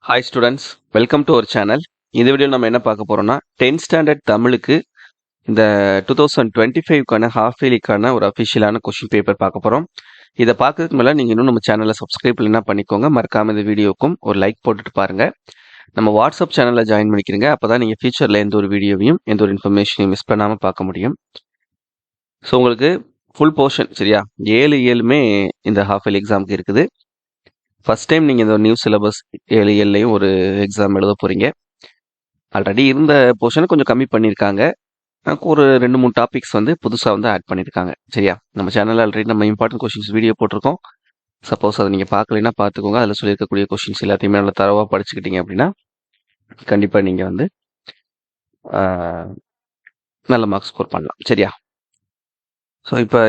Hi students, welcome to our channel. இந்த வீடியோவில் நம்ம என்ன பார்க்க போறோம்னா 10th ஸ்டாண்டர்ட் தமிழுக்கு இந்த 2025க்கான ஹாஃப் இயர்லிக்கான ஒரு அஃபிஷியலான கொஷின் பேப்பர் பார்க்க போகிறோம். இதை பார்க்கறதுக்கு மேலே நீங்கள் இன்னும் நம்ம சேனலை சப்ஸ்கிரைப் இல்லைன்னா பண்ணிக்கோங்க. மறக்காம இந்த வீடியோக்கும் ஒரு லைக் போட்டுட்டு பாருங்க. நம்ம வாட்ஸ்அப் சேனலில் ஜாயின் பண்ணிக்கிறீங்க. அப்போ தான் நீங்கள் ஃபியூச்சரில் எந்த ஒரு வீடியோவையும் எந்த ஒரு இன்ஃபர்மேஷனையும் மிஸ் பண்ணாமல் பார்க்க முடியும். ஸோ உங்களுக்கு ஃபுல் போர்ஷன் சரியா 7 இந்த ஹாஃப் இயர்லி எக்ஸாமுக்கு இருக்குது. ஃபர்ஸ்ட் டைம் நீங்கள் இந்த நியூ சிலபஸ் 7 ஒரு எக்ஸாம் எழுத போகிறீங்க. ஆல்ரெடி இருந்த போர்ஷனை கொஞ்சம் கம்மி பண்ணியிருக்காங்க. ஒரு 2-3 டாபிக்ஸ் வந்து புதுசாக வந்து ஆட் பண்ணியிருக்காங்க. சரியா, நம்ம சேனலில் ஆல்ரெடி நம்ம இம்பார்ட்டன்ட் கொஷின்ஸ் வீடியோ போட்டிருக்கோம். சப்போஸ் அதை நீங்கள் பார்க்கலைன்னா பார்த்துக்கோங்க. அதில் சொல்லியிருக்கக்கூடிய கொஷின்ஸ் எல்லாத்தையுமே நல்லா தரவாக படிச்சுக்கிட்டீங்க அப்படின்னா கண்டிப்பாக நீங்கள் வந்து நல்ல மார்க்ஸ் ஸ்கோர் பண்ணலாம். சரியா, ஸோ இப்போ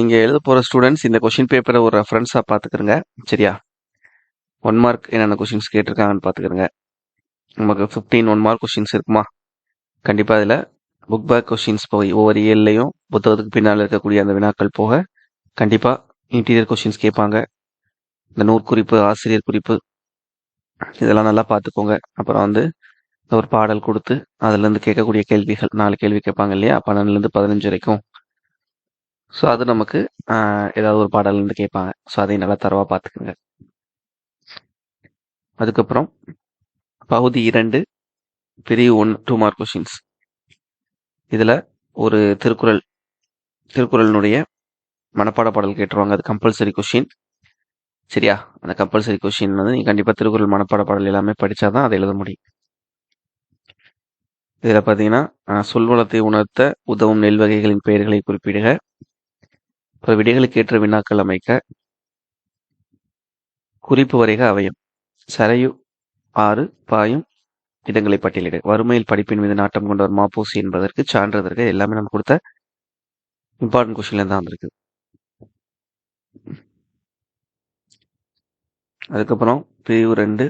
நீங்கள் எழுத போகிற ஸ்டூடெண்ட்ஸ் இந்த கொஷின் பேப்பரை ஒரு ரெஃபரன்ஸாக பார்த்துக்கிறங்க. சரியா, 1 மார்க் என்னென்ன கொஷின்ஸ் கேட்டிருக்காங்கன்னு பார்த்துக்கிறங்க. நமக்கு 15 1 மார்க் கொஷின்ஸ் இருக்குமா? கண்டிப்பாக அதில் புக் பேக் கொஷின்ஸ் போய் ஒவ்வொரு இயர்லையும் புத்தகத்துக்கு பின்னால் இருக்கக்கூடிய அந்த வினாக்கள் போக கண்டிப்பாக இன்டீரியர் கொஷின்ஸ் கேட்பாங்க. இந்த நூற்குறிப்பு, ஆசிரியர் குறிப்பு இதெல்லாம் நல்லா பார்த்துக்கோங்க. அப்புறம் வந்து ஒரு பாடல் கொடுத்து அதுலேருந்து கேட்கக்கூடிய கேள்விகள் 4 கேள்வி கேட்பாங்க இல்லையா, 12லேருந்து 15 வரைக்கும். ஸோ அது நமக்கு ஏதாவது ஒரு பாடல்லேருந்து கேட்பாங்க. ஸோ அதையும் நல்லா தரவாக பார்த்துக்குங்க. அதுக்கப்புறம் பகுதி 2 பிரிவு 1 2 மார்க் கொஷின்ஸ். இதில் ஒரு திருக்குறளினுடைய மனப்பாட பாடல் கேட்டுருவாங்க. அது கம்பல்சரி கொஷின். சரியா, அந்த கம்பல்சரி கொஷின் வந்து நீங்கள் கண்டிப்பாக திருக்குறள் மனப்பாட பாடல் எல்லாமே படித்தாதான் அதை எழுத முடியும். இதில் பார்த்தீங்கன்னா சொல்வளத்தை உணர்த்த உதவும் நெல் வகைகளின் பெயர்களை குறிப்பிடுக. இப்போ விடைகளுக்கு ஏற்ற வினாக்கள் அமைக்க. குறிப்பு வரைக அவயம். சரையு ஆறு பாயும் இடங்களை பட்டியலிடு. வறுமையில் படிப்பின் மீது நாட்டம் கொண்டவர் மாப்போசி என்பதற்கு சான்றதற்கு எல்லாமே நம்ம கொடுத்த இம்பார்ட்டன்ட் கொஸ்டின்ல தான் வந்திருக்கு. அதுக்கப்புறம் பிரிவு 2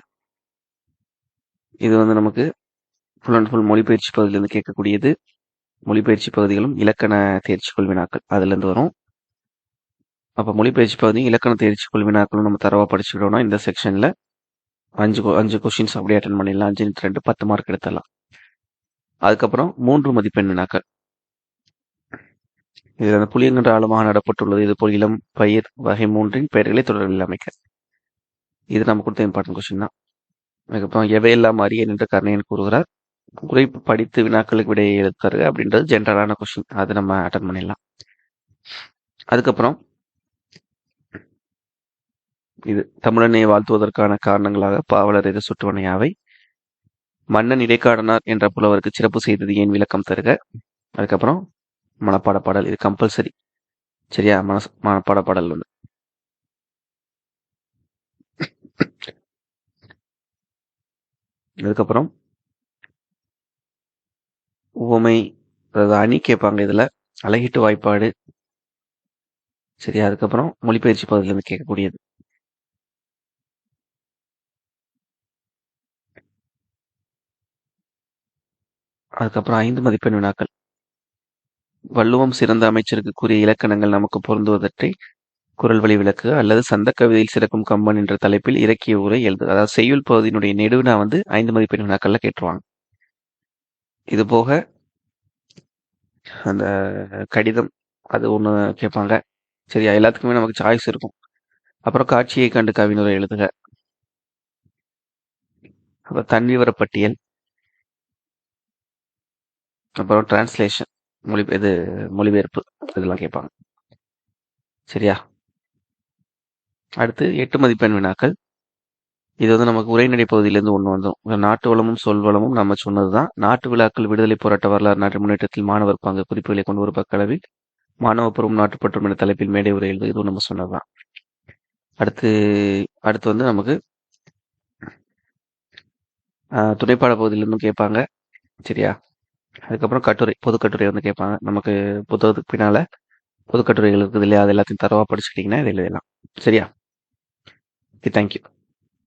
இது வந்து நமக்கு ஃபுல் அண்ட் ஃபுல் மொழிபெயர்ச்சி பகுதியிலேருந்து கேட்கக்கூடியது. மொழிபெயர்ச்சி பகுதிகளும் இலக்கண தேர்ச்சிக்கொள் வினாக்கள் அதுலேருந்து வரும். அப்போ மொழிபெயர்ச்சி பகுதியும் இலக்கண தேர்ச்சிக்கொள் வினாக்களும் நம்ம தரவாக படிச்சுக்கிட்டோம்னா இந்த செக்ஷனில் 5 கொஷின்ஸ் அப்படியே அட்டன் பண்ணிடலாம். 5 10 மார்க் எடுத்துடலாம். அதுக்கப்புறம் 3 மதிப்பெண் வினாக்கள். இதில் அந்த புளியங்கன்ற ஆழமாக நடப்பட்டுள்ளது. இது போல் இளம் பயிர் வகை 3 பெயர்களை தொடர்பில் அமைக்க. இது நம்ம கொடுத்த இம்பார்ட்டன்ட் கொஸ்டின் தான். அதுக்கப்புறம் எவையெல்லாம் அறியேன் என்று கர்ணையன் கூறுகிறார். குறிப்பு படித்து வினாக்களுக்கு விடையை எழுத்தாரு அப்படின்றது ஜென்ரலான கொஸ்டின். அது நம்ம அட்டன் பண்ணிடலாம். அதுக்கப்புறம் இது தமிழனை வாழ்த்துவதற்கான காரணங்களாக பாவலர் எது சுட்டுவன யாவை. மன்னன் இடைக்காடனார் என்ற புலவருக்கு சிறப்பு செய்தது ஏன் விளக்கம் தருக. அதுக்கப்புறம் மனப்பாட பாடல். இது கம்பல்சரி. சரியா, மனப்பாட பாடல் ஒன்று. அதுக்கப்புறம் உவமை அணி கேட்பாங்க. இதுல அழகிட்டு வாய்ப்பாடு. சரியா, அதுக்கப்புறம் மொழிபெயர்ச்சி பகுதியிலிருந்து கேட்கக்கூடியது. அதுக்கப்புறம் 5 மதிப்பெண் வினாக்கள். வள்ளுவம் சிறந்த அமைச்சருக்கு கூறிய இலக்கணங்கள் நமக்கு பொருந்துவதற்றை குரல் வழி விளக்கு அல்லது சந்த கவிதையில் சிறக்கும் கம்பன் என்ற தலைப்பில் இலக்கிய உரை எழுது. அதாவது செய்யுள் பகுதியினுடைய நெடுவினா வந்து 5 மதிப்பெண் வினாக்கள்ல கேட்டுருவாங்க. இது போக அந்த கடிதம் அது ஒன்று கேட்பாங்க. சரியா, எல்லாத்துக்குமே நமக்கு சாய்ஸ் இருக்கும். அப்புறம் காட்சியை கண்டு கவினுரை எழுதுக. அப்புறம் தன்விவர பட்டியல். அப்புறம் டிரான்ஸ்லேஷன் மொழிபெயர்ப்பு இதெல்லாம் கேட்பாங்க. சரியா, அடுத்து 8 மதிப்பெண் வினாக்கள். இது வந்து நமக்கு உரைநடை பகுதியிலேருந்து ஒன்று வந்தோம். நாட்டு வளமும் சொல் வளமும் நம்ம சொன்னதுதான். நாட்டு விழாக்கள், விடுதலை போராட்ட வரலாறு, நாட்டு முன்னேற்றத்தில் மாணவர் பங்கு குறிப்புகளை கொண்டு ஒரு பக்களவில் மாணவப்புறம் நாட்டுப்பற்றும் என்ற தலைப்பில் மேடை உரை எழுது. இதுவும் நம்ம சொன்னதுதான். அடுத்து வந்து நமக்கு துணைப்பாட பகுதியிலிருந்தும் கேட்பாங்க. சரியா, அதுக்கப்புறம் பொதுக்கட்டுரை வந்து கேட்பாங்க. நமக்கு புத்தகத்துக்கு பின்னால பொதுக்கட்டுரைகள் இருக்குது இல்லையா, அது எல்லாத்தையும் தரவா படிச்சுக்கிட்டீங்கன்னா இது எழுதலாம். சரியா, தேங்க்யூ.